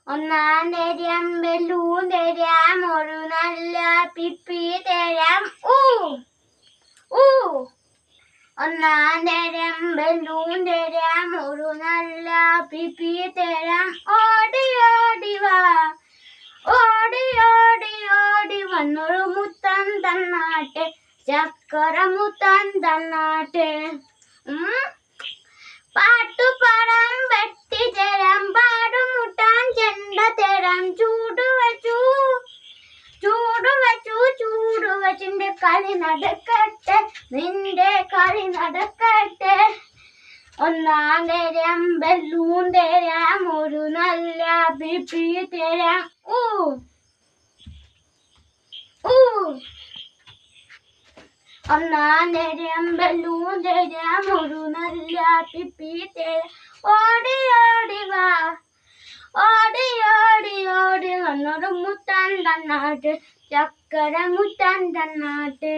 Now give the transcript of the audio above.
ഒന്നാം തരം ബലൂൺ തരാം ഒരു നല്ല പിപ്പി തരാം ഒന്നാം തരം ബലൂൺ തരാം ഒരു നല്ല പിപ്പി തരാം ഓടി ഓടി വാ ഓടി ഓടി ഓടി വന്നൊരു മുത്തം തന്നാട്ടെ ചക്കര മുത്തം തന്നാട്ടെ പാട്ടുപാടാൻ വെട്ടി തരാം പാടുമുട്ടാൻ ചെണ്ട തരാം ചൂട് വെച്ചിന്റെ കളി നടക്കട്ടെ നിന്റെ കളി നടക്കട്ടെ ഒന്നാം തരം ബലൂൺ തരാം ഒരു നല്ല പിപ്പി തരാം ഒന്നാം തരം ബലൂൺ തരാം ഒരു നല്ല പിപ്പി തരാം ഓടി ഓടി വാ ഓടി ഓടി ഓടി വന്നൊരു മുത്തൻ തന്നാട്ട് ചക്കര മുത്തൻ തന്നാട്ട്